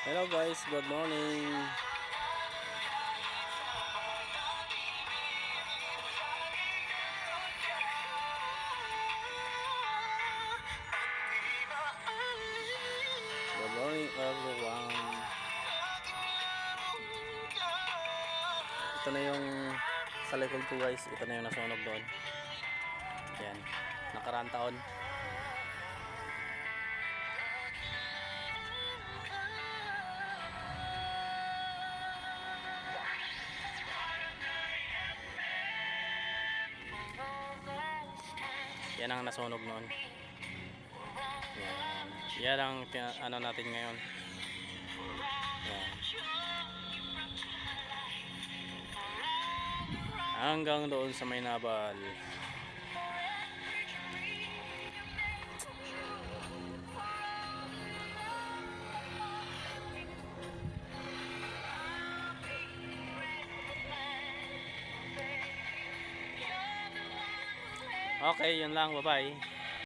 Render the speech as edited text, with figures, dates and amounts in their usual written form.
Hello guys, good morning. Good morning everyone. Ito na yung sa likod ko guys, ito na yung nasunog doon. Yan, nakaraan taon. Yan ang nasunog noon. Yan. Yan ang ano natin ngayon. Yan. Hanggang doon sa may nabal. Okay, yun lang. Bye-bye.